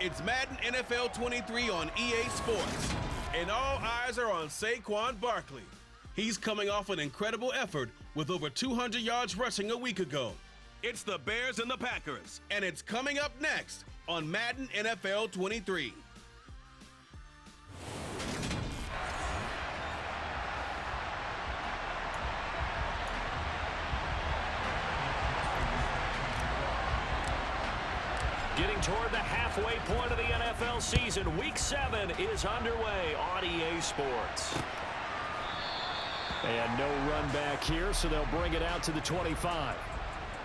It's Madden NFL 23 on EA Sports. And all eyes are on Saquon Barkley. He's coming off an incredible effort with over 200 yards rushing a week ago. It's the Bears and the Packers, and it's coming up next on Madden NFL 23. Getting toward the halfway point of the NFL season, Week 7 is underway on EA Sports. And no run back here, so they'll bring it out to the 25.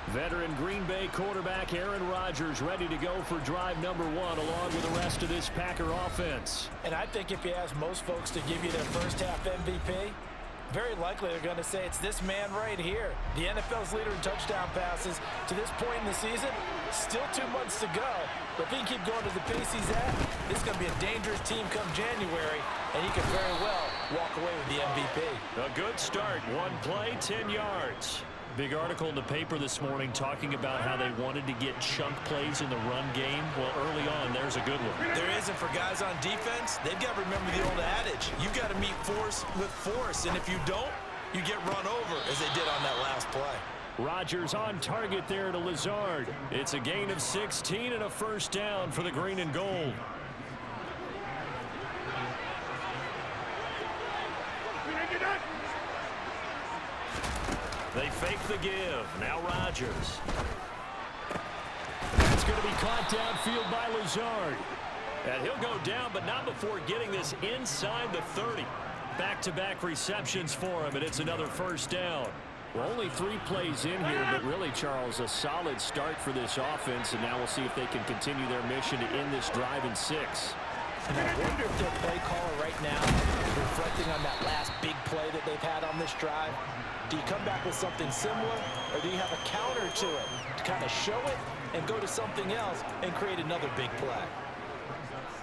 Veteran Green Bay quarterback Aaron Rodgers ready to go for drive number 1 along with the rest of this Packer offense. And I think if you ask most folks to give you their first half MVP, very likely they're going to say it's this man right here. The NFL's leader in touchdown passes to this point in the season. Still 2 months to go. But if he can keep going to the pace he's at, this is going to be a dangerous team come January, and he could very well walk away with the MVP. A good start. 1 play, 10 yards. Big article in the paper this morning talking about how they wanted to get chunk plays in the run game. Well, early on, there's a good one. There isn't for guys on defense. They've got to remember the old adage. You've got to meet force with force, and if you don't, you get run over, as they did on that last play. Rodgers on target there to Lazard. It's a gain of 16 and a first down for the green and gold. They fake the give. Now Rodgers. It's going to be caught downfield by Lazard. And he'll go down, but not before getting this inside the 30. Back-to-back receptions for him, and it's another first down. Well, only 3 plays in here, but really, Charles, a solid start for this offense, and now we'll see if they can continue their mission to end this drive in 6. And I wonder if their play caller right now is reflecting on that last big play that they've had on this drive. Do you come back with something similar, or do you have a counter to it to kind of show it and go to something else and create another big play?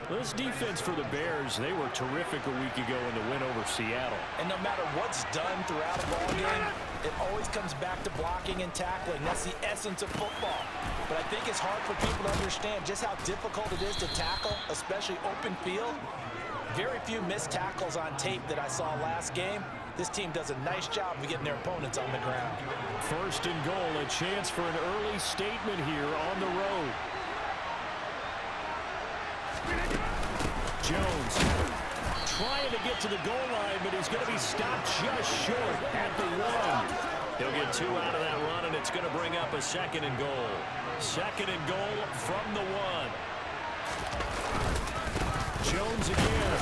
This defense for the Bears, they were terrific a week ago in the win over Seattle. And no matter what's done throughout a ball game, it always comes back to blocking and tackling. That's the essence of football. But I think it's hard for people to understand just how difficult it is to tackle, especially open field. Very few missed tackles on tape that I saw last game. This team does a nice job of getting their opponents on the ground. First and goal, a chance for an early statement here on the road. Jones trying to get to the goal line, but he's going to be stopped just short at the 1. He'll get 2 out of that run, and it's going to bring up a second and goal. Second and goal from the 1. Jones again.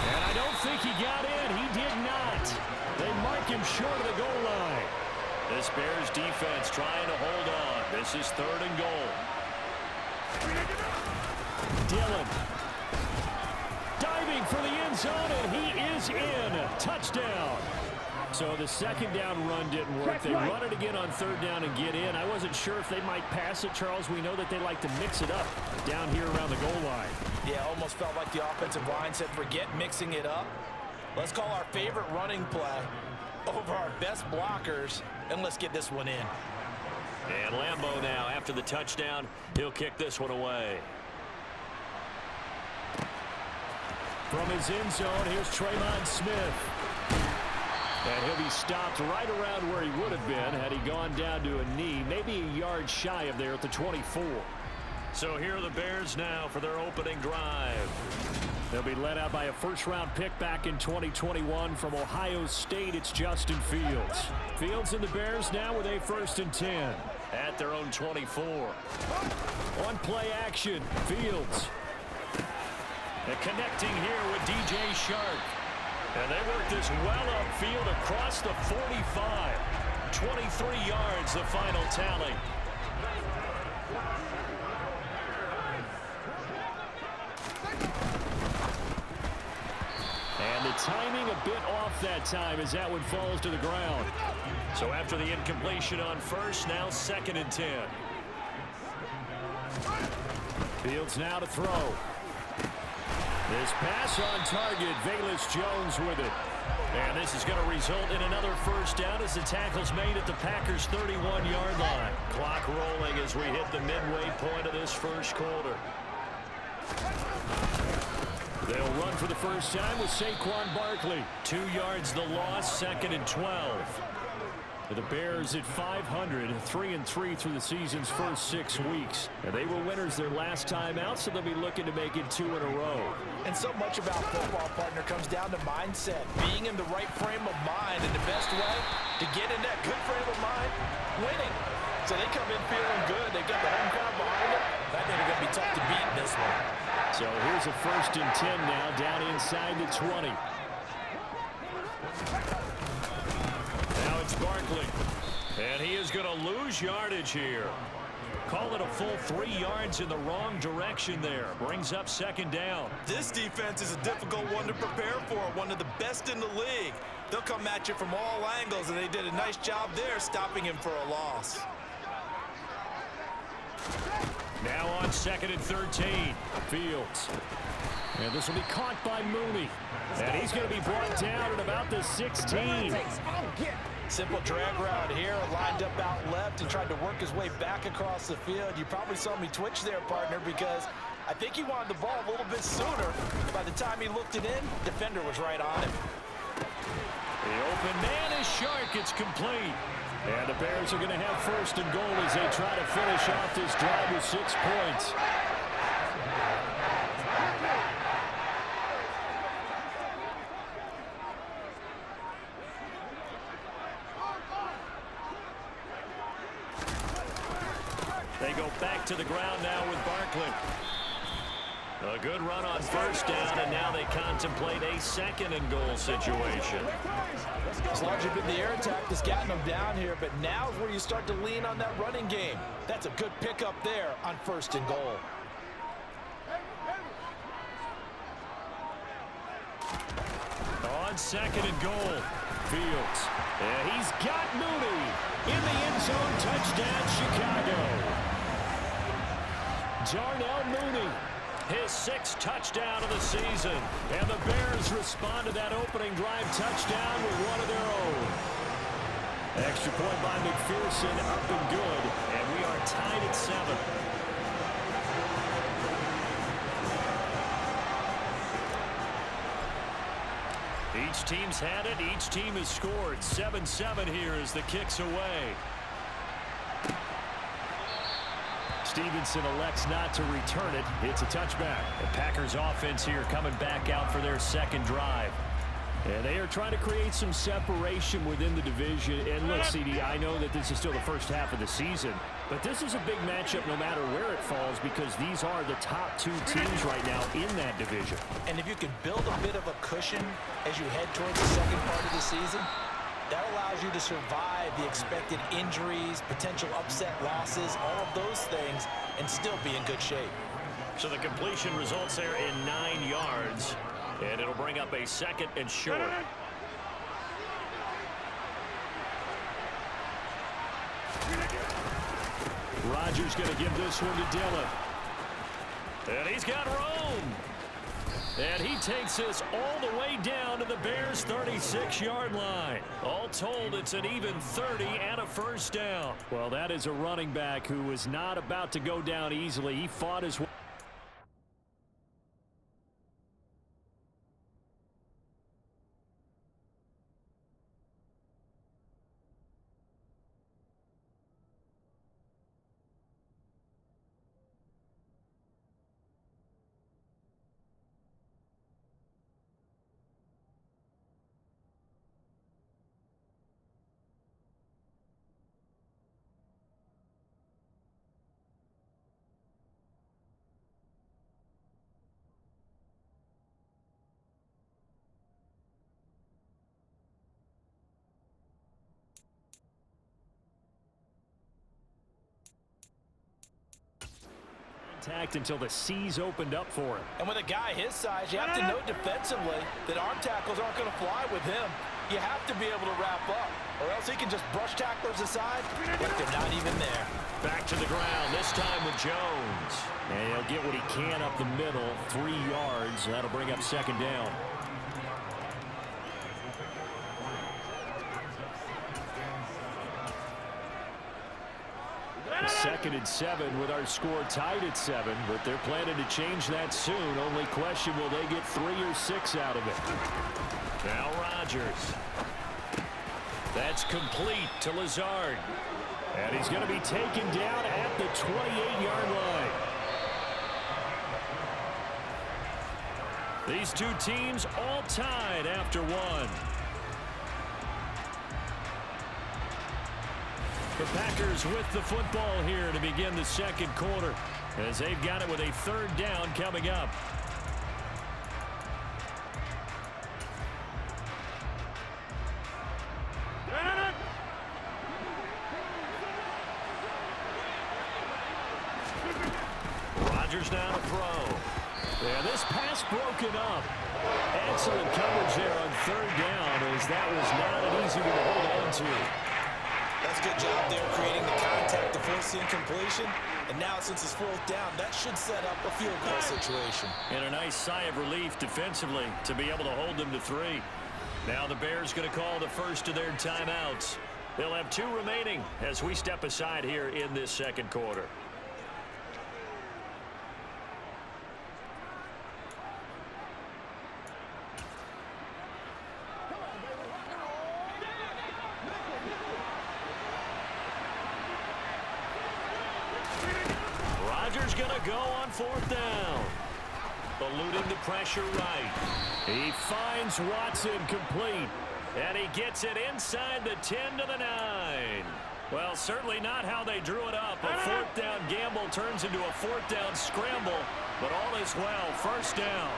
And I don't think he got in. He did not. They mark him short of the goal line. This Bears defense trying to hold on. This is 3rd and goal. Dillon diving for the end zone, and he is in. Touchdown. So the second down run didn't work. They run it again on 3rd down and get in. I wasn't sure if they might pass it, Charles. We know that they like to mix it up down here around the goal line. Yeah, almost felt like the offensive line said, forget mixing it up. Let's call our favorite running play over our best blockers, and let's get this one in. And Lambeau now, after the touchdown, he'll kick this one away. From his end zone, here's Tremon Smith. And he'll be stopped right around where he would have been had he gone down to a knee, maybe a yard shy of there at the 24. So here are the Bears now for their opening drive. They'll be led out by a first-round pick back in 2021 from Ohio State. It's Justin Fields. Fields and the Bears now with a 1st and 10 at their own 24. On play action, Fields. And connecting here with DJ Shark. And they work this well upfield across the 45. 23 yards, the final tally. And the timing a bit off that time as that one falls to the ground. So after the incompletion on 1st, now 2nd and 10. Fields now to throw. This pass on target, Velus Jones with it. And this is going to result in another first down as the tackle's made at the Packers' 31-yard line. Clock rolling as we hit the midway point of this first quarter. They'll run for the first time with Saquon Barkley. 2 yards the loss, 2nd and 12. The Bears at 500, 3-3 through the season's first 6 weeks. And they were winners their last time out, so they'll be looking to make it 2 in a row. And so much about football, partner, comes down to mindset. Being in the right frame of mind, and the best way to get in that good frame of mind, winning. So they come in feeling good. They got the home crowd behind them. I think they're going to be tough to beat in this one. So here's a 1st and 10 now, down inside the 20. Now it's Barkley. And he is going to lose yardage here. Call it a full 3 yards in the wrong direction there. Brings up 2nd down. This defense is a difficult one to prepare for, one of the best in the league. They'll come at you from all angles, and they did a nice job there stopping him for a loss. Now on 2nd and 13. Fields. And this will be caught by Mooney. And he's going to be brought down at about the 16. Simple drag route here, lined up out left and tried to work his way back across the field. You probably saw me twitch there, partner, because I think he wanted the ball a little bit sooner. By the time he looked it in, defender was right on him. The open man is Shark. It's complete. And the Bears are going to have 1st and goal as they try to finish off this drive with 6 points. They go back to the ground now with Barkley. A good run on 1st down, and now they contemplate a 2nd and goal situation. It's largely been the air attack that's gotten them down here, but now is where you start to lean on that running game. That's a good pickup there on 1st and goal. On 2nd and goal, Fields. And he's got Mooney in the end zone. Touchdown, Chicago. Darnell Mooney, his 6th touchdown of the season. And the Bears respond to that opening drive touchdown with one of their own. Extra point by McPherson, up and good. And we are tied at 7. Each team's had it. Each team has scored. 7-7 here as the kick's away. Stevenson elects not to return it. It's a touchback. The Packers offense here coming back out for their 2nd drive. And they are trying to create some separation within the division. And look, CD, I know that this is still the first half of the season, but this is a big matchup no matter where it falls because these are the top 2 teams right now in that division. And if you can build a bit of a cushion as you head towards the 2nd part of the season, that allows you to survive the expected injuries, potential upset losses, all of those things, and still be in good shape. So the completion results there in 9 yards. And it'll bring up a 2nd and short. Rodgers going to give this one to Dillon. And he's got Rome. And he takes this all the way down to the Bears' 36-yard line. All told, it's an even 30 and a 1st down. Well, that is a running back who was not about to go down easily. He fought his way. Until the C's opened up for him. And with a guy his size, you have to know defensively that arm tackles aren't going to fly with him. You have to be able to wrap up, or else he can just brush tacklers aside like they're not even there. Back to the ground, this time with Jones. And he'll get what he can up the middle, 3 yards. That'll bring up 2nd down. 2nd and 7 with our score tied at 7, but they're planning to change that soon. Only question, will they get 3 or 6 out of it? Now Rodgers. That's complete to Lazard. And he's going to be taken down at the 28-yard line. These two teams all tied after one. The Packers with the football here to begin the second quarter, as they've got it with a 3rd down coming up. Rodgers now to throw. Yeah, this pass broken up. Excellent coverage there on 3rd down, as that was not an easy one to hold on to. That's a good job there creating the contact to force the incompletion. And now since it's 4th down, that should set up a field goal situation. And a nice sigh of relief defensively to be able to hold them to 3. Now the Bears going to call the first of their timeouts. They'll have 2 remaining as we step aside here in this second quarter. Rodgers going to go on 4th down. Eluding the pressure right. He finds Watson complete. And he gets it inside the 10 to the 9. Well, certainly not how they drew it up. A 4th down gamble turns into a 4th down scramble. But all is well. 1st down.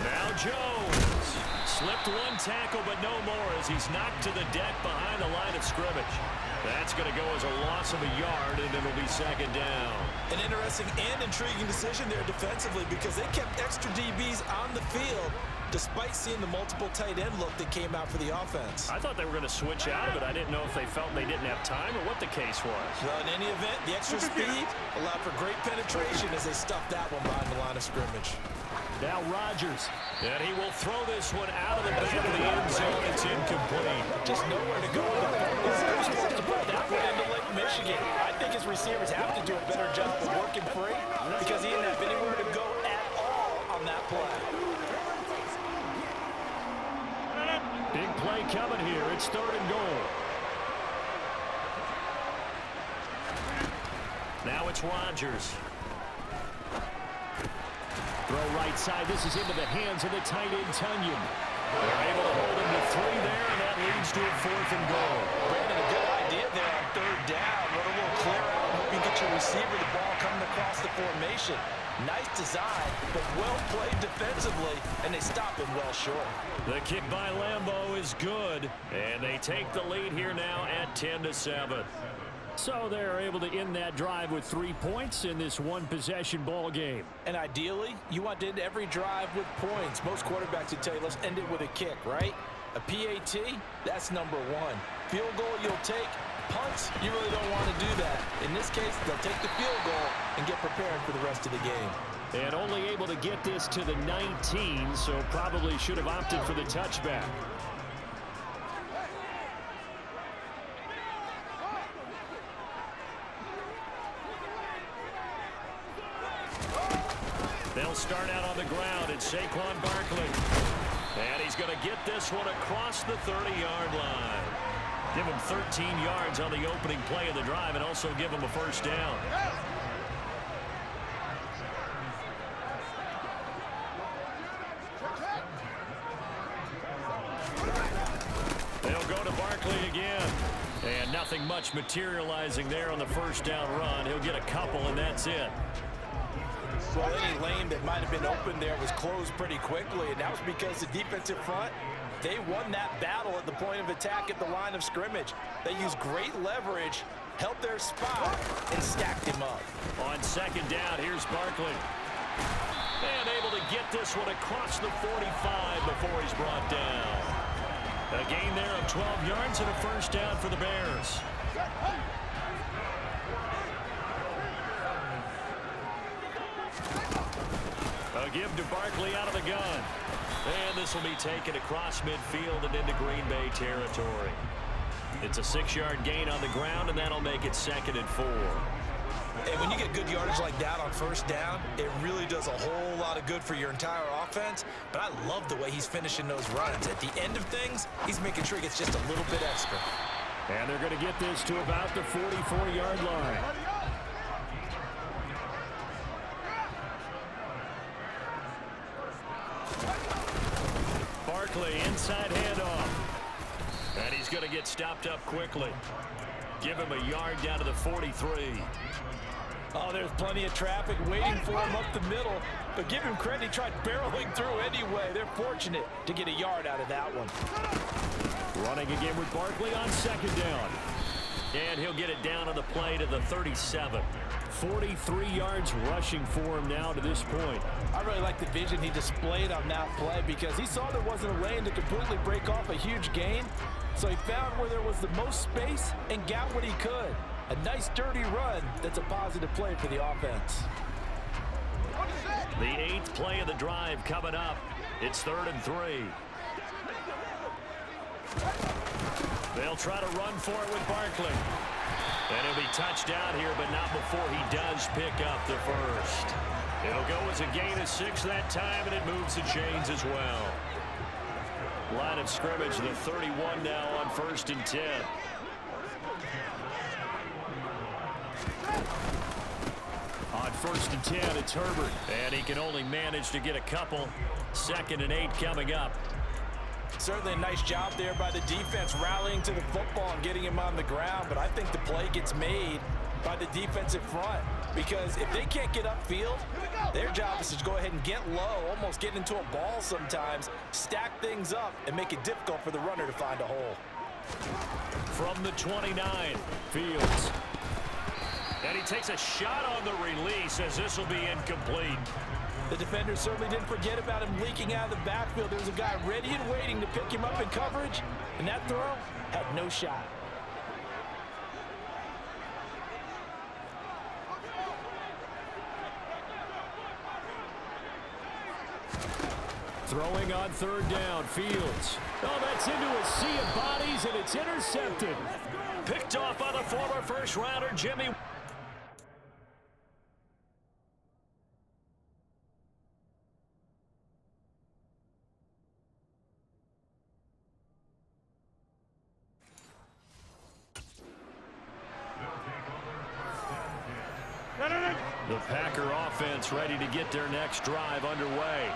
Now Jones. Slipped 1 tackle, but no more as he's knocked to the deck behind the line of scrimmage. That's going to go as a loss of a yard, and it'll be 2nd down. An interesting and intriguing decision there defensively, because they kept extra DBs on the field despite seeing the multiple tight end look that came out for the offense. I thought they were going to switch out of it. I didn't know if they felt they didn't have time or what the case was. Well, in any event, the extra speed allowed for great penetration as they stuffed that one behind the line of scrimmage. Now Rodgers, and he will throw this one out of the back of the end zone. It's incomplete. Just nowhere to go with the ball. He's supposed to put that one into Lake Michigan. I think his receivers have to do a better job of working free, because he didn't have anywhere to go at all on that play. Big play coming here. It's 3rd and goal. Now it's Rodgers. Throw right side. This is into the hands of the tight end, Tunyon. They're able to hold him to 3 there, and that leads to a 4th and goal. Brandon, a good idea there on 3rd down. Run a little clear out. Hope you get your receiver the ball coming across the formation. Nice design, but well played defensively, and they stop him well short. The kick by Lambeau is good, and they take the lead here now at 10-7. So they're able to end that drive with 3 points in this 1-possession ball game. And ideally, you want to end every drive with points. Most quarterbacks would tell you, let's end it with a kick, right? A PAT, that's number 1. Field goal, you'll take. Punts, you really don't want to do that. In this case, they'll take the field goal and get prepared for the rest of the game. And only able to get this to the 19, so probably should have opted for the touchback. They'll start out on the ground. It's Saquon Barkley. And he's going to get this one across the 30-yard line. Give him 13 yards on the opening play of the drive and also give him a 1st down. They'll go to Barkley again. And nothing much materializing there on the 1st down run. He'll get a couple, and that's it. Well, any lane that might have been open there was closed pretty quickly, and that was because the defensive front, they won that battle at the point of attack at the line of scrimmage. They used great leverage, held their spot, and stacked him up. On 2nd down, here's Barkley. And able to get this one across the 45 before he's brought down. A gain there of 12 yards and a 1st down for the Bears. A give to Barkley out of the gun. And this will be taken across midfield and into Green Bay territory. It's a 6-yard gain on the ground, and that'll make it 2nd and 4. And when you get good yardage like that on first down, it really does a whole lot of good for your entire offense. But I love the way he's finishing those runs. At the end of things, he's making sure he gets just a little bit extra. And they're going to get this to about the 44-yard line. Barkley, inside handoff. And he's going to get stopped up quickly. Give him a yard down to the 43. Oh, there's plenty of traffic waiting for him up the middle. But give him credit, he tried barreling through anyway. They're fortunate to get a yard out of that one. Running again with Barkley on 2nd down. And he'll get it down on the play to the 37. 43 yards rushing for him now to this point. I really like the vision he displayed on that play because he saw there wasn't a lane to completely break off a huge gain. So he found where there was the most space and got what he could. A nice dirty run that's a positive play for the offense. The 8th play of the drive coming up. It's 3rd and 3. They'll try to run for it with Barkley. And he'll be touched down here, but not before he does pick up the first. It'll go as a gain of 6 that time, and it moves the chains as well. Line of scrimmage, the 31 now on 1st and 10. On 1st and 10, it's Herbert. And he can only manage to get a couple. 2nd and 8 coming up. Certainly a nice job there by the defense rallying to the football and getting him on the ground. But I think the play gets made by the defensive front. Because if they can't get upfield, their job is to go ahead and get low, almost get into a ball sometimes, stack things up, and make it difficult for the runner to find a hole. From the 29, Fields. And he takes a shot on the release as this will be incomplete. The defender certainly didn't forget about him leaking out of the backfield. There was a guy ready and waiting to pick him up in coverage, and that throw had no shot. Throwing on 3rd down, Fields. Oh, that's into a sea of bodies, and it's intercepted. Picked off by the former first-rounder, Jimmy. The Packer offense ready to get their next drive underway.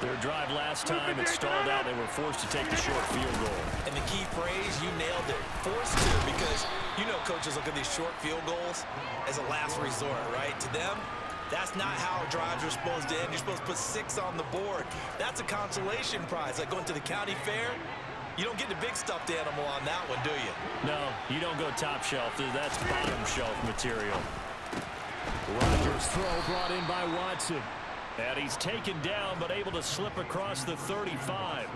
Their drive last time, it stalled out. They were forced to take the short field goal. And the key phrase, you nailed it. Forced to, because you know coaches look at these short field goals as a last resort, right? To them, that's not how drives are supposed to end. You're supposed to put 6 on the board. That's a consolation prize. Like going to the county fair, you don't get the big stuffed animal on that one, do you? No, you don't go top shelf. That's bottom shelf material. Rodgers' throw brought in by Watson. And he's taken down, but able to slip across the 35.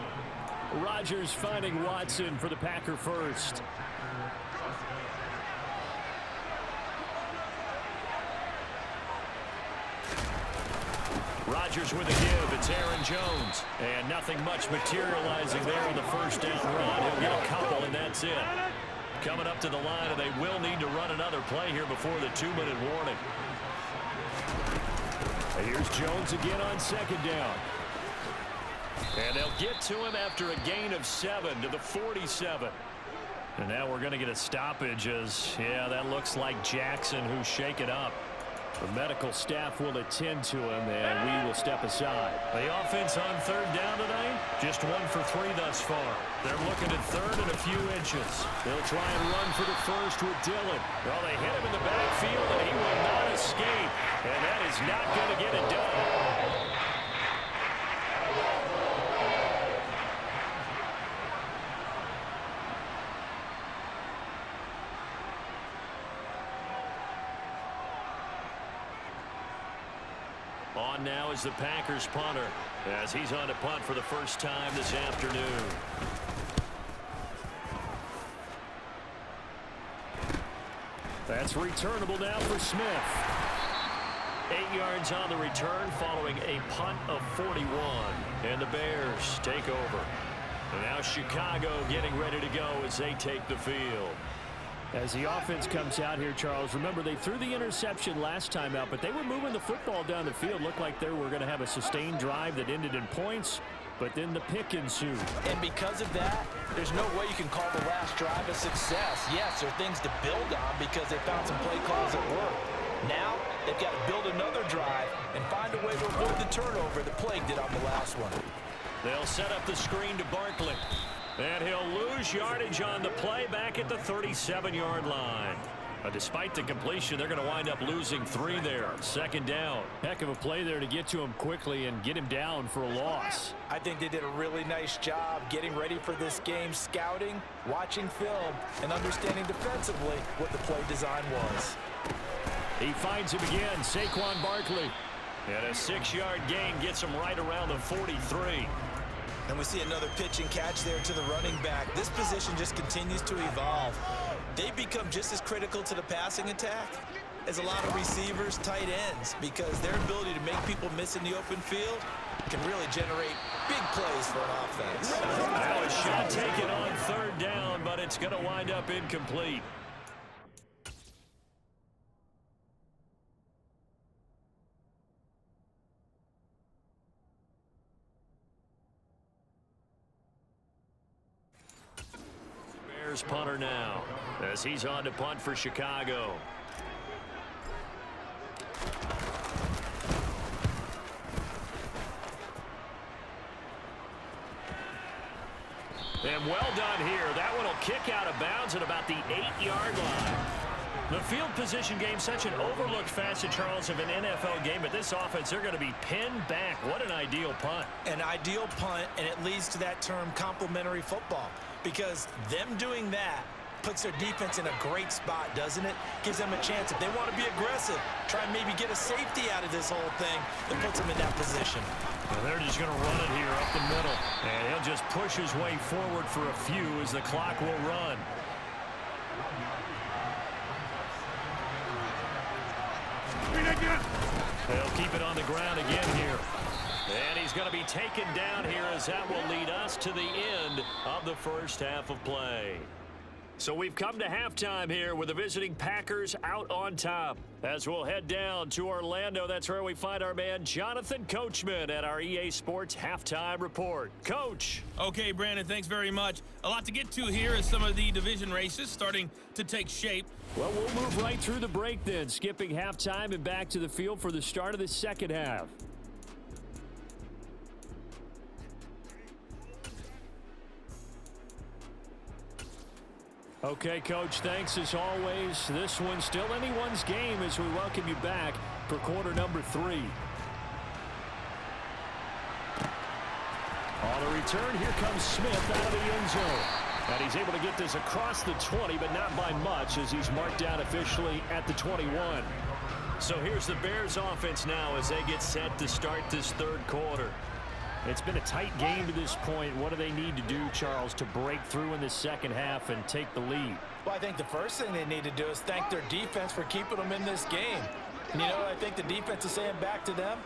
Rodgers finding Watson for the Packer first. Rodgers with a give. It's Aaron Jones. And nothing much materializing there on the first down run. He'll get a couple, and that's it. Coming up to the line, and they will need to run another play here before the 2-minute warning. And here's Jones again on 2nd down. And they'll get to him after a gain of 7 to the 47. And now we're going to get a stoppage as, yeah, that looks like Jackson who's shaken up. The medical staff will attend to him, and we will step aside. The offense on 3rd down tonight, just 1 for 3 thus far. They're looking at 3rd and a few inches. They'll try and run for the first with Dillon. Well, they hit him in the backfield, and he will not escape. And that is not going to get it done. On now is the Packers punter as he's on to punt for the first time this afternoon. That's returnable now for Smith. 8 yards on the return following a punt of 41. And the Bears take over. And now Chicago getting ready to go as they take the field. As the offense comes out here, Charles, remember they threw the interception last time out, but they were moving the football down the field. Looked like they were going to have a sustained drive that ended in points, but then the pick ensued. And because of that, there's no way you can call the last drive a success. Yes, there are things to build on because they found some play calls that work. Now, they've got to build another drive and find a way to avoid the turnover that plagued it on the last one. They'll set up the screen to Barkley. And he'll lose yardage on the play back at the 37-yard line. Despite the completion, they're going to wind up losing 3 there. Second down. Heck of a play there to get to him quickly and get him down for a loss. I think they did a really nice job getting ready for this game, scouting, watching film, and understanding defensively what the play design was. He finds him again, Saquon Barkley. And a 6-yard gain gets him right around the 43. And we see another pitch and catch there to the running back. This position just continues to evolve. They become just as critical to the passing attack as a lot of receivers, tight ends, because their ability to make people miss in the open field can really generate big plays for an offense. Well, a shot taken on 3rd down, but it's going to wind up incomplete. Punter now as he's on to punt for Chicago. And well done here. That one will kick out of bounds at about the 8-yard line. The field position game, such an overlooked facet, Charles, of an NFL game, but this offense, they're going to be pinned back. What an ideal punt. An ideal punt, and it leads to that term complementary football, because them doing that puts their defense in a great spot, doesn't it? Gives them a chance. If they want to be aggressive, try and maybe get a safety out of this whole thing, that puts them in that position. Well, they're just going to run it here up the middle, and he'll just push his way forward for a few as the clock will run. They'll keep it on the ground again here. And he's going to be taken down here as that will lead us to the end of the first half of play. So we've come to halftime here with the visiting Packers out on top. As we'll head down to Orlando, that's where we find our man Jonathan Coachman at our EA Sports Halftime Report. Coach. Okay, Brandon, thanks very much. A lot to get to here as some of the division races starting to take shape. Well, we'll move right through the break then, skipping halftime and back to the field for the start of the second half. Okay, Coach, thanks as always. This one's still anyone's game as we welcome you back for quarter number 3. On the return, here comes Smith out of the end zone. And he's able to get this across the 20, but not by much as he's marked down officially at the 21. So here's the Bears offense now as they get set to start this third quarter. It's been a tight game to this point. What do they need to do, Charles, to break through in the second half and take the lead? Well, I think the first thing they need to do is thank their defense for keeping them in this game. And you know what I think the defense is saying back to them?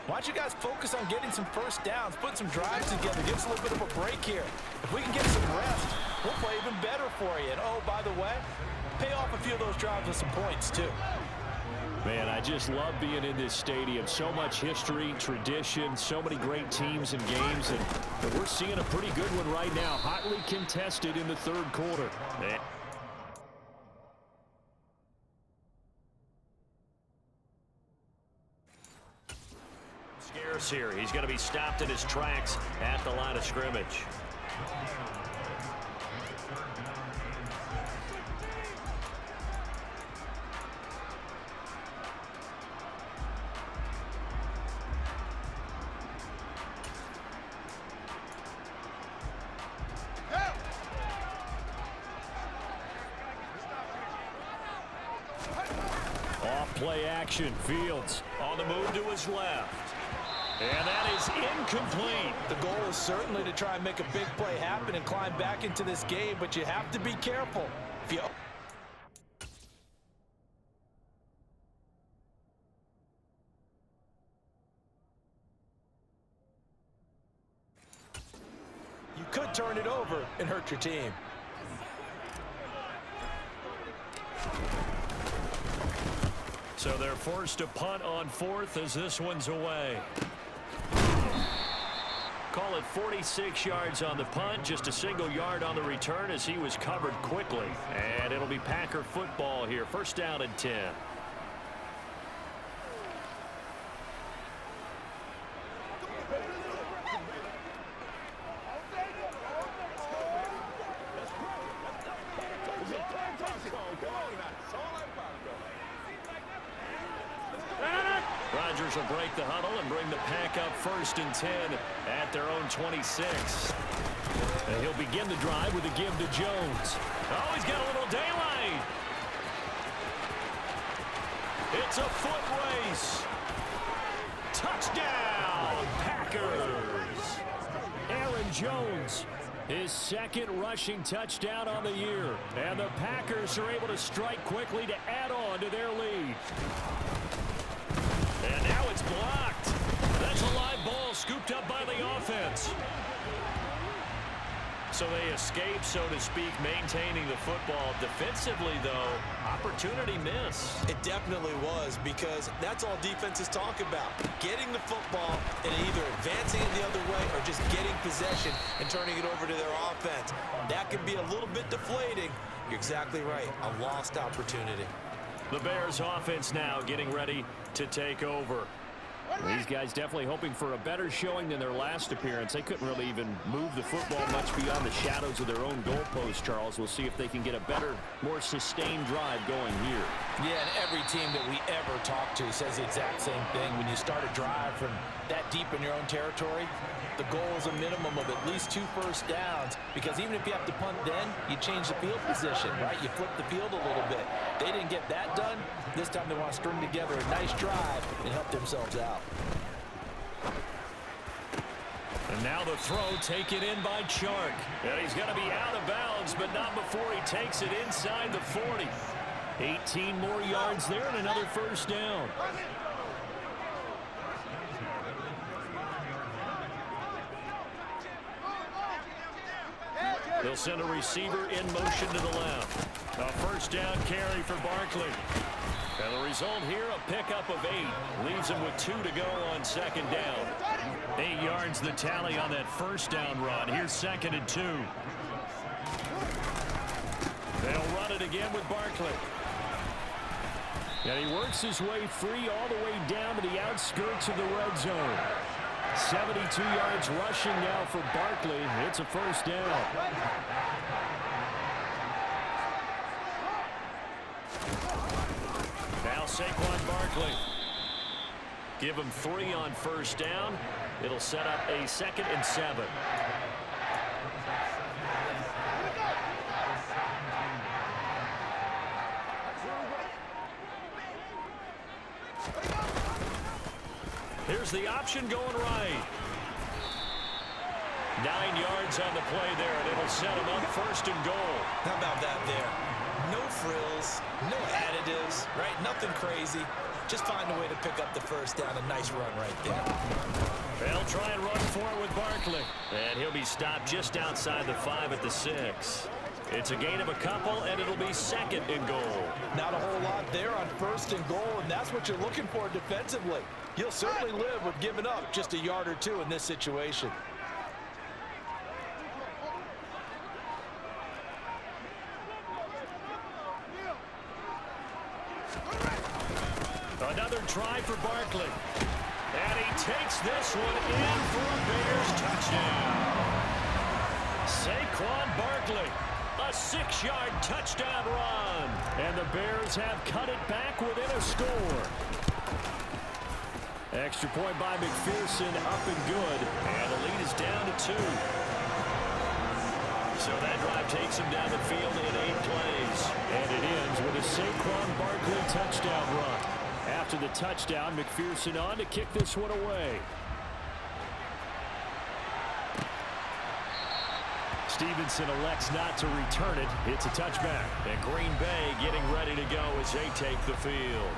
Why don't you guys focus on getting some first downs, put some drives together, give us a little bit of a break here. If we can get some rest, we'll play even better for you. And, oh, by the way, pay off a few of those drives with some points, too. Man, I just love being in this stadium. So much history, tradition, so many great teams and games, and we're seeing a pretty good one right now, hotly contested in the third quarter. Man. Scarce here. He's going to be stopped in his tracks at the line of scrimmage. Play action. Fields on the move to his left. And that is incomplete. The goal is certainly to try and make a big play happen and climb back into this game, but you have to be careful. If you could turn it over and hurt your team. So they're forced to punt on 4th as this one's away. Call it 46 yards on the punt, just a single yard on the return as he was covered quickly. And it'll be Packer football here, 1st down and 10. Rodgers will break the huddle and bring the Pack up 1st and 10 at their own 26. And he'll begin the drive with a give to Jones. Oh, he's got a little daylight. It's a foot race. Touchdown, Packers. Aaron Jones, his 2nd rushing touchdown on the year. And the Packers are able to strike quickly to add on to their lead. And now it's blocked. That's a live ball scooped up by the offense. So they escape, so to speak, maintaining the football. Defensively, though, opportunity miss. It definitely was, because that's all defenses talk about. Getting the football and either advancing it the other way or just getting possession and turning it over to their offense. That can be a little bit deflating. You're exactly right. A lost opportunity. The Bears offense now getting ready to take over. These guys definitely hoping for a better showing than their last appearance. They couldn't really even move the football much beyond the shadows of their own goalpost, Charles. We'll see if they can get a better, more sustained drive going here. Yeah, and every team that we ever talk to says the exact same thing. When you start a drive from that deep in your own territory, the goal is a minimum of at least 2 first downs, because even if you have to punt then, you change the field position, right? You flip the field a little bit. They didn't get that done. This time they want to string together a nice drive and help themselves out. And now the throw taken in by Chark. And he's going to be out of bounds, but not before he takes it inside the 40. 18 more yards there and another first down. They'll send a receiver in motion to the left. A first down carry for Barkley. And the result here, a pickup of 8. Leaves him with 2 to go on 2nd down. 8 yards the tally on that first down run. Here's 2nd and 2. They'll run it again with Barkley. And he works his way free all the way down to the outskirts of the red zone. 72 yards rushing now for Barkley. It's a first down. Now Saquon Barkley. Give him 3 on first down. It'll set up a 2nd and 7. Here's the option going right. 9 yards on the play there, and it'll set him up 1st and goal. How about that there? No frills, no additives, right? Nothing crazy. Just find a way to pick up the first down. A nice run right there. They'll try and run for it with Barkley. And he'll be stopped just outside the 5 at the 6. It's a gain of a couple, and it'll be 2nd and goal. Not a whole lot there on 1st and goal, and that's what you're looking for defensively. You'll certainly live with giving up just a yard or 2 in this situation. Another try for Barkley. And he takes this one in for a Bears touchdown. Saquon Barkley, a 6-yard touchdown run. And the Bears have cut it back within a score. Extra point by McPherson, up and good. And the lead is down to 2. So that drive takes him down the field in 8 plays. And it ends with a Saquon Barkley touchdown run. After the touchdown, McPherson on to kick this one away. Stevenson elects not to return it. It's a touchback. And Green Bay getting ready to go as they take the field.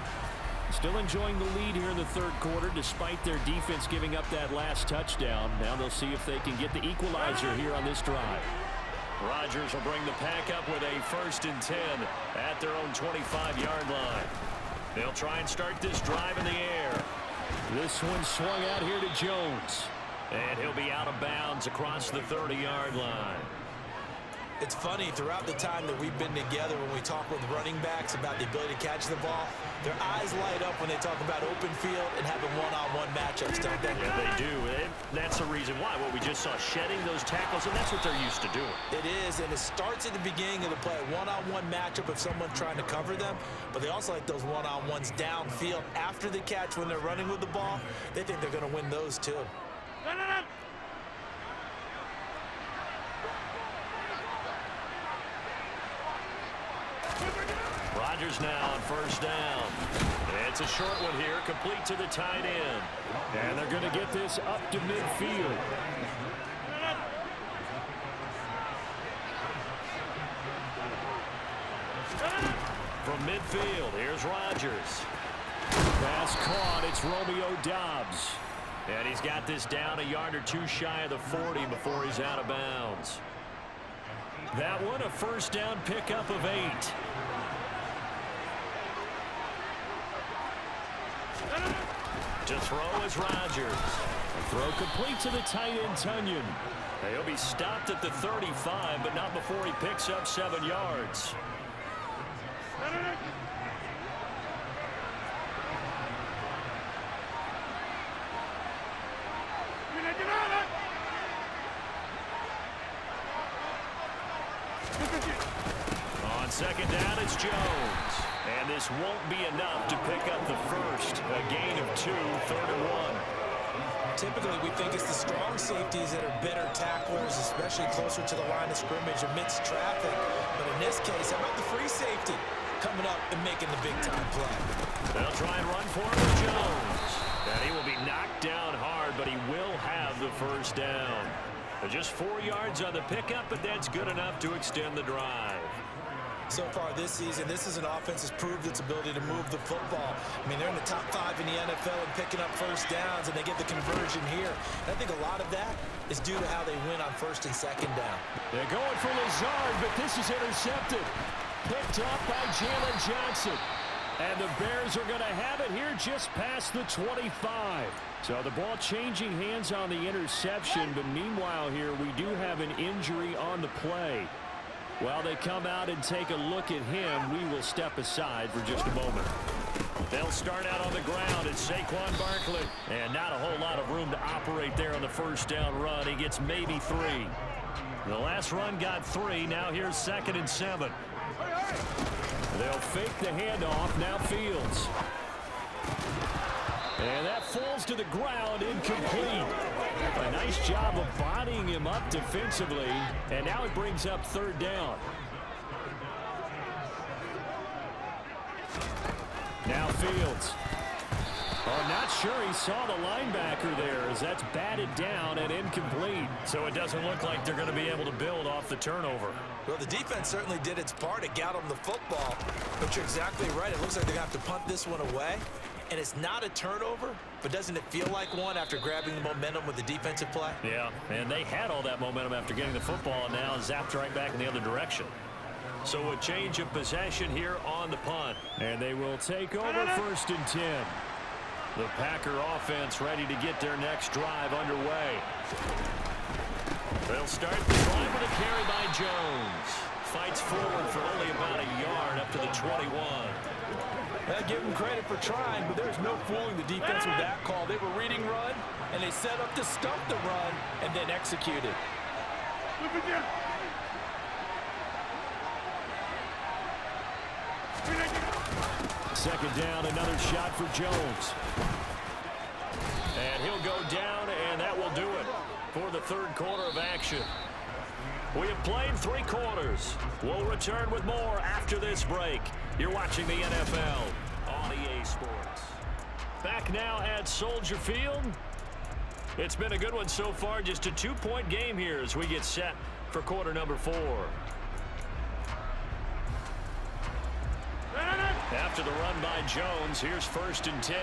Still enjoying the lead here in the third quarter despite their defense giving up that last touchdown. Now they'll see if they can get the equalizer here on this drive. Rodgers will bring the pack up with a 1st and 10 at their own 25-yard line. They'll try and start this drive in the air. This one swung out here to Jones. And he'll be out of bounds across the 30-yard line. It's funny, throughout the time that we've been together, when we talk with running backs about the ability to catch the ball, their eyes light up when they talk about open field and having one-on-one matchups, don't they? Yeah, they do. And that's the reason why. What we just saw, shedding those tackles, and that's what they're used to doing. It is, and it starts at the beginning of the play. One-on-one matchup of someone trying to cover them, but they also like those one-on-ones downfield after the catch when they're running with the ball. They think they're going to win those, too. Rodgers now on 1st down. It's a short one here, complete to the tight end. And they're going to get this up to midfield. From midfield, here's Rodgers. Pass caught, it's Romeo Doubs. And he's got this down a yard or two shy of the 40 before he's out of bounds. That one a 1st down pickup of 8. To throw is Rodgers. Throw complete to the tight end, Tunyon. He'll be stopped at the 35, but not before he picks up 7 yards. On 2nd down, it's Jones. And this won't be enough to pick up the 1st. A gain of 2, 3rd and 1. Typically, we think it's the strong safeties that are better tacklers, especially closer to the line of scrimmage amidst traffic. But in this case, how about the free safety coming up and making the big-time play? They'll try and run for it with Jones. And he will be knocked down hard, but he will have the 1st down. Just 4 yards on the pickup, but that's good enough to extend the drive. So far this season, this is an offense that's proved its ability to move the football. I mean, they're in the top 5 in the NFL and picking up 1st downs, and they get the conversion here. And I think a lot of that is due to how they win on 1st and 2nd down. They're going for Lazard, but this is intercepted. Picked up by Jalen Johnson. And the Bears are going to have it here just past the 25. So the ball changing hands on the interception, but meanwhile here we do have an injury on the play. While they come out and take a look at him, we will step aside for just a moment. They'll start out on the ground. It's Saquon Barkley. And not a whole lot of room to operate there on the 1st down run. He gets maybe 3. The last run got 3. Now here's 2nd and 7. They'll fake the handoff. Now Fields. And that falls to the ground, incomplete. A nice job of bodying him up defensively. And now it brings up 3rd down. Now Fields. Oh, not sure he saw the linebacker there as that's batted down and incomplete. So it doesn't look like they're going to be able to build off the turnover. Well, the defense certainly did its part to get them the football. But you're exactly right. It looks like they're going to have to punt this one away. And it's not a turnover, but doesn't it feel like one after grabbing the momentum with the defensive play? Yeah, and they had all that momentum after getting the football, and now zapped right back in the other direction. So a change of possession here on the punt. And they will take over 1st and 10. The Packer offense ready to get their next drive underway. They'll start the drive with a carry by Jones. Fights forward for only about a yard up to the 21. I give them credit for trying, but there's no fooling the defense with that call. They were reading run, and they set up to stop the run, and then executed. 2nd down, another shot for Jones. And he'll go down, and that will do it for the 3rd quarter of action. We have played 3 quarters. We'll return with more after this break. You're watching the NFL on EA Sports. Back now at Soldier Field. It's been a good one so far. Just a 2-point game here as we get set for quarter number 4. After the run by Jones, here's 1st and 10.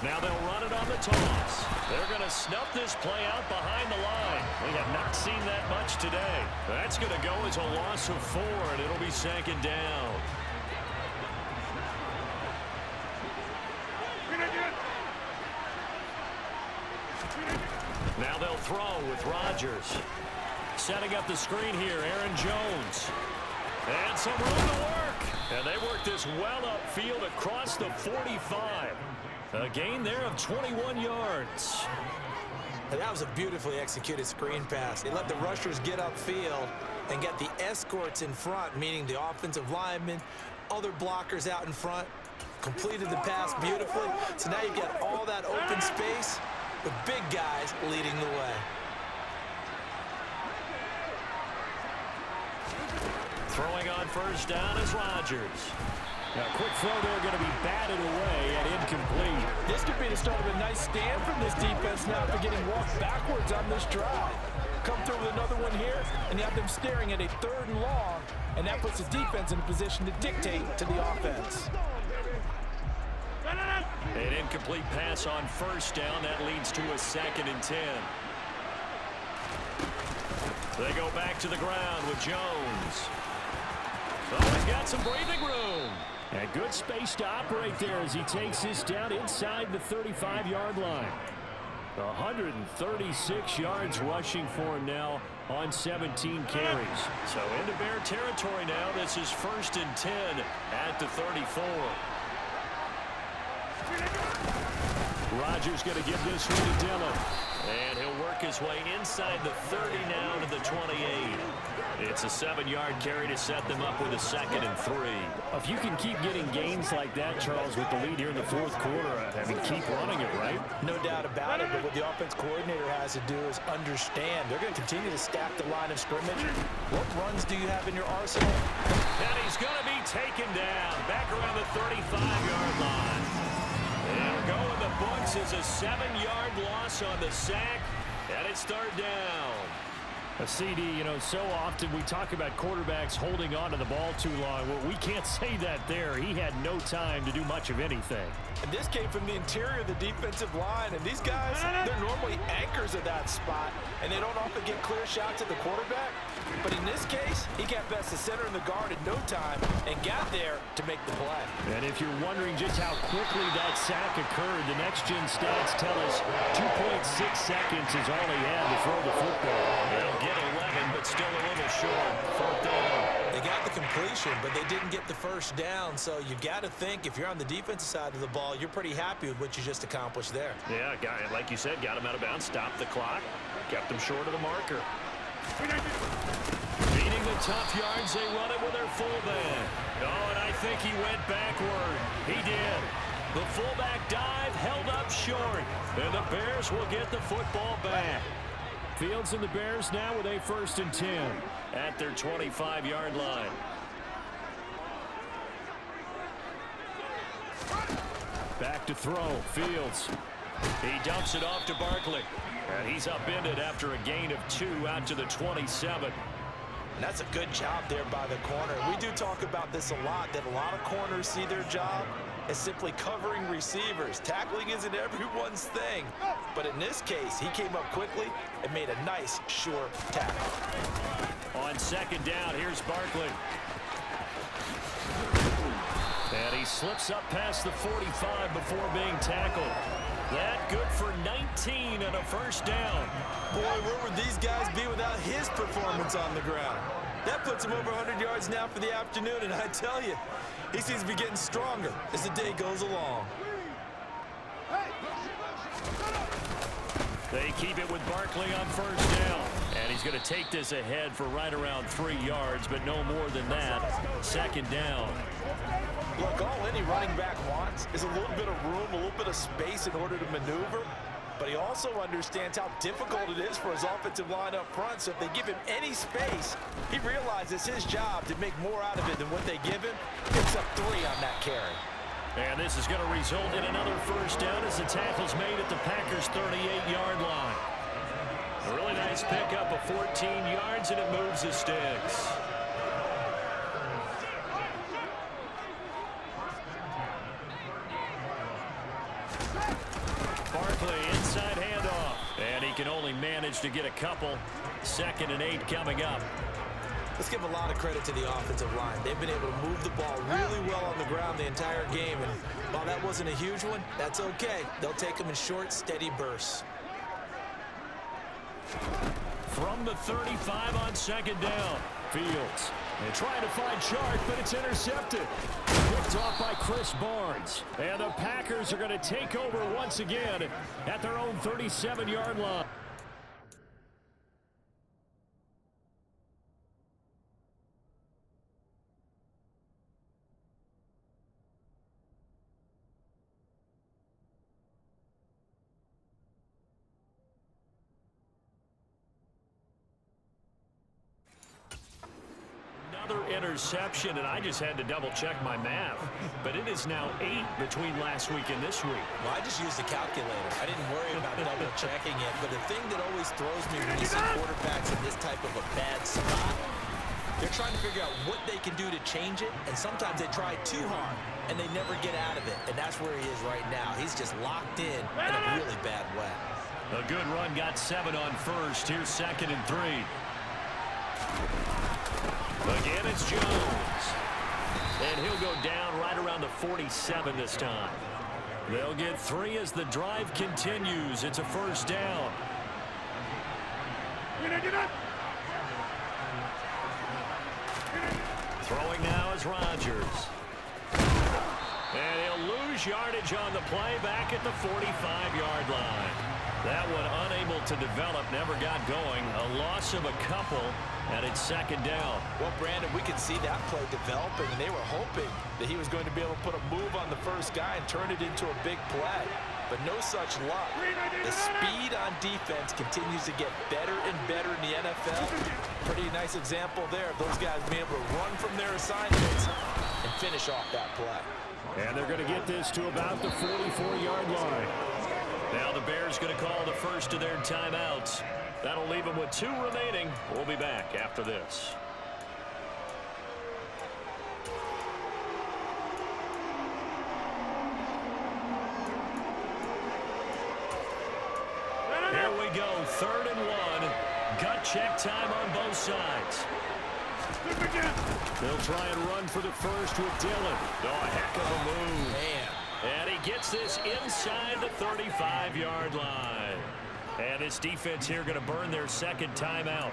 Now they'll run it on the toss. They're going to snuff this play out behind the line. We have not seen that much today. That's going to go as a loss of 4, and it'll be 2nd down. Now they'll throw with Rodgers. Setting up the screen here, Aaron Jones. And some room to work. And they work this well upfield across the 45. A gain there of 21 yards. And that was a beautifully executed screen pass. They let the rushers get upfield and get the escorts in front, meaning the offensive linemen, other blockers out in front, completed the pass beautifully. So now you've got all that open space with big guys leading the way. Throwing on 1st down is Rodgers. Now, quick throw there, going to be batted away and incomplete. This could be the start of a nice stand from this defense now after getting walked backwards on this drive. Come through with another one here, and you have them staring at a 3rd and long, and that puts the defense in a position to dictate to the offense. An incomplete pass on 1st down. That leads to a 2nd and 10. They go back to the ground with Jones. Oh, he's got some breathing room. And good space to operate there as he takes this down inside the 35-yard line. 136 yards rushing for him now on 17 carries. So into Bear territory now. This is 1st and 10 at the 34. Rodgers going to give this one to Dillon. And he'll work his way inside the 30 now to the 28. It's a 7-yard carry to set them up with a 2nd and 3. If you can keep getting gains like that, Charles, with the lead here in the 4th quarter, I mean, keep running it, right? No doubt about it, but what the offense coordinator has to do is understand. They're going to continue to stack the line of scrimmage. What runs do you have in your arsenal? And he's going to be taken down back around the 35-yard line. And go in the books is a 7-yard loss on the sack, and it's 3rd down. A CD, you know, so often we talk about quarterbacks holding on to the ball too long. Well, we can't say that there. He had no time to do much of anything. And this came from the interior of the defensive line, and these guys, they're normally anchors of that spot, and they don't often get clear shots at the quarterback. But in this case, he got past the center and the guard in no time and got there to make the play. And if you're wondering just how quickly that sack occurred, the next-gen stats tell us 2.6 seconds is all he had to throw the football. They'll get 11, but still a little short. 4th down. They got the completion, but they didn't get the 1st down. So you got to think if you're on the defensive side of the ball, you're pretty happy with what you just accomplished there. Yeah, like you said, got him out of bounds, stopped the clock, kept him short of the marker. Beating the tough yards, they run it with their fullback. Oh, and I think he went backward. He did. The fullback dive held up short, and the Bears will get the football back. Fields and the Bears now with a 1st and 10 at their 25-yard line. Back to throw. Fields. He dumps it off to Barkley. And he's upended after a gain of 2 out to the 27. And that's a good job there by the corner. We do talk about this a lot, that a lot of corners see their job as simply covering receivers. Tackling isn't everyone's thing. But in this case, he came up quickly and made a nice, sure tackle. On 2nd down, here's Barkley. And he slips up past the 45 before being tackled. That good for 19 and a 1st down. Boy, where would these guys be without his performance on the ground? That puts him over 100 yards now for the afternoon, and I tell you, he seems to be getting stronger as the day goes along. They keep it with Barkley on 1st down. And he's going to take this ahead for right around 3 yards, but no more than that. 2nd down. Look, all any running back wants is a little bit of room, a little bit of space in order to maneuver. But he also understands how difficult it is for his offensive line up front. So if they give him any space, he realizes his job to make more out of it than what they give him. Picks up 3 on that carry. And this is going to result in another 1st down as the tackle's made at the Packers' 38-yard line. A really nice pickup of 14 yards, and it moves the sticks. managed to get a couple. 2nd and 8 coming up. Let's give a lot of credit to the offensive line. They've been able to move the ball really well on the ground the entire game. And while that wasn't a huge one, that's okay. They'll take them in short, steady bursts. From the 35 on 2nd down. Fields. And trying to find Shark, but it's intercepted. Picked off by Chris Barnes. And the Packers are going to take over once again at their own 37-yard line. Interception, and I just had to double-check my math. But it is now 8 between last week and this week. Well, I just used a calculator. I didn't worry about double-checking it. But the thing that always throws me when you see quarterbacks in this type of a bad spot, they're trying to figure out what they can do to change it, and sometimes they try too hard, and they never get out of it. And that's where he is right now. He's just locked in a really bad way. A good run, got 7 on first. Here's 2nd and 3. Again, it's Jones. And he'll go down right around the 47 this time. They'll get 3 as the drive continues. It's a 1st down. Throwing now is Rodgers. And he'll lose yardage on the play back at the 45-yard line. That one unable to develop, never got going. A loss of a couple, and it's 2nd down. Well, Brandon, we could see that play developing, and they were hoping that he was going to be able to put a move on the first guy and turn it into a big play. But no such luck. The speed on defense continues to get better and better in the NFL. Pretty nice example there of those guys being able to run from their assignments and finish off that play. And they're going to get this to about the 44-yard line. Now the Bears going to call the first of their timeouts. That'll leave them with 2 remaining. We'll be back after this. Here we go, 3rd and 1. Gut check time on both sides. They'll try and run for the first with Dillon. Oh, a heck of a move. Man. And he gets this inside the 35-yard line. And this defense here going to burn their 2nd timeout.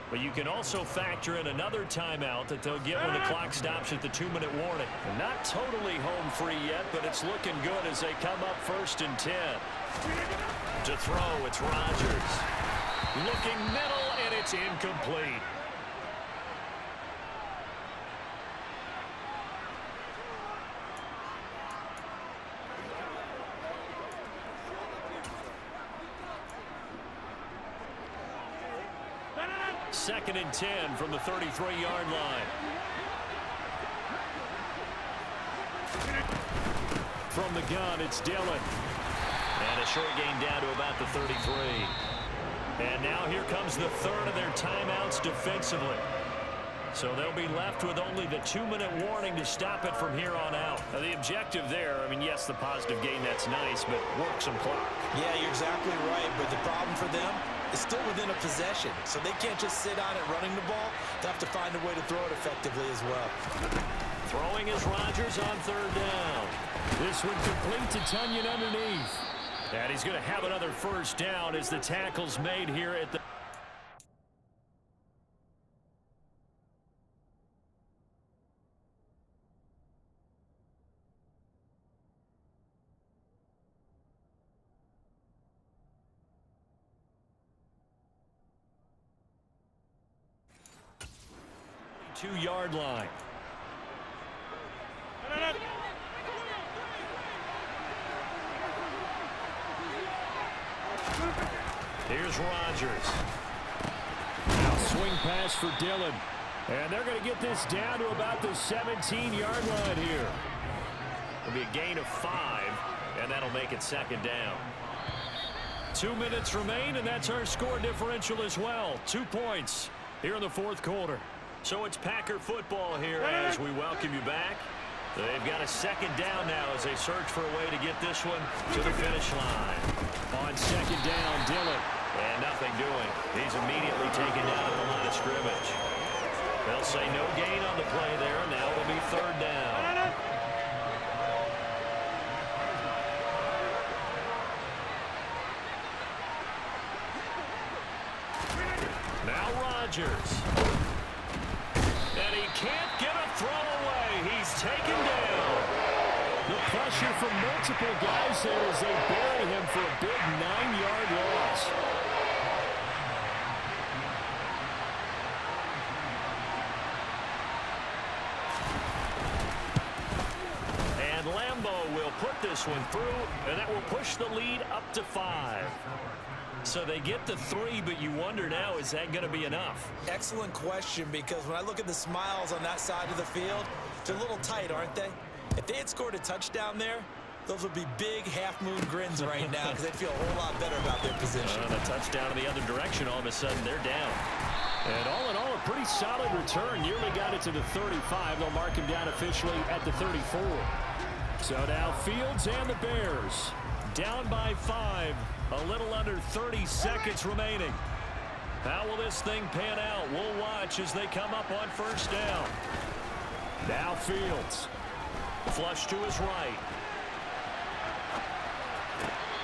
But you can also factor in another timeout that they'll get when the clock stops at the 2-minute warning. Not totally home free yet, but it's looking good as they come up 1st and 10. To throw, it's Rodgers. Looking middle, and it's incomplete. Second and 10 from the 33-yard line. From the gun, it's Dillon. And a short gain down to about the 33. And now here comes the 3rd of their timeouts defensively. So they'll be left with only the 2-minute warning to stop it from here on out. Now the objective there, I mean, yes, the positive gain, that's nice, but work some clock. Yeah, you're exactly right, but the problem for them is still within a possession, so they can't just sit on it running the ball. They have to find a way to throw it effectively as well. Throwing is Rodgers on 3rd down. This one complete to Tunyon underneath. And he's going to have another 1st down as the tackle's made here at the... two-yard line. Here's Rodgers. Now swing pass for Dillon. And they're going to get this down to about the 17-yard line here. It'll be a gain of 5, and that'll make it 2nd down. 2 minutes remain, and that's our score differential as well. 2 points here in the 4th quarter. So it's Packer football here as we welcome you back. They've got a 2nd down now as they search for a way to get this one to the finish line. On 2nd down, Dillon. And nothing doing. He's immediately taken down at the line of scrimmage. They'll say no gain on the play there. Now it'll be third down. Now Rodgers. And he can't get a throw away. He's taken down. The pressure from multiple guys there as they bury him for a big 9-yard loss. And Lambeau will put this one through, and that will push the lead up to 5. So they get the 3, but you wonder now, is that going to be enough? Excellent question, because when I look at the smiles on that side of the field, they're a little tight, aren't they? If they had scored a touchdown there, those would be big half-moon grins right now because they'd feel a whole lot better about their position. And a touchdown in the other direction, all of a sudden they're down. And all in all, a pretty solid return. Nearly got it to the 35. They'll mark him down officially at the 34. So now Fields and the Bears down by 5. A little under 30 seconds remaining. How will this thing pan out? We'll watch as they come up on first down. Now Fields. Flush to his right.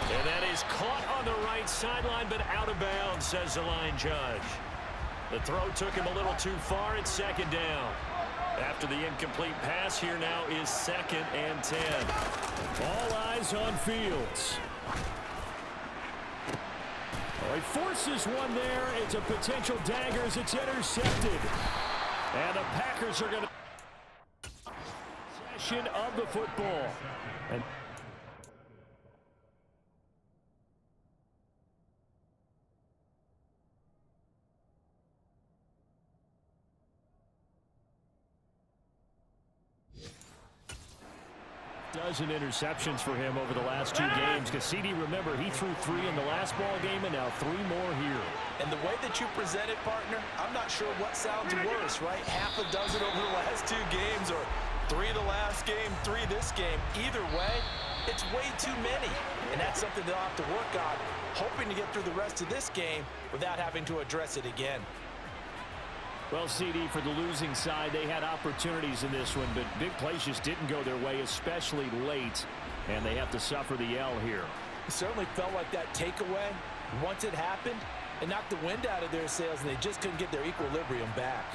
And that is caught on the right sideline, but out of bounds, says the line judge. The throw took him a little too far. It's second down. After the incomplete pass, here now is 2nd and 10. All eyes on Fields. Oh, he forces one there. It's a potential dagger as it's intercepted. And the Packers are going to possession of the football. And dozen interceptions for him over the last 2 games. Cassidy, remember, he threw 3 in the last ball game and now 3 more here. And the way that you present it, partner, I'm not sure what sounds worse, right? Half a dozen over the last 2 games or 3 the last game, 3 this game. Either way, it's way too many. And that's something they'll have to work on, hoping to get through the rest of this game without having to address it again. Well, CD, for the losing side, they had opportunities in this one, but big plays just didn't go their way, especially late, and they have to suffer the L here. It certainly felt like that takeaway, once it happened, it knocked the wind out of their sails, and they just couldn't get their equilibrium back.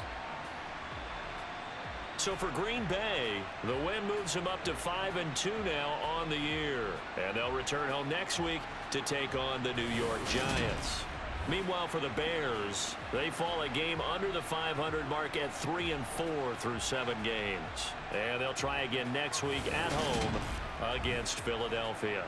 So for Green Bay, the win moves them up to 5-2 now on the year. And they'll return home next week to take on the New York Giants. Meanwhile, for the Bears, they fall a game under the 500 mark at 3-4 through 7 games. And they'll try again next week at home against Philadelphia.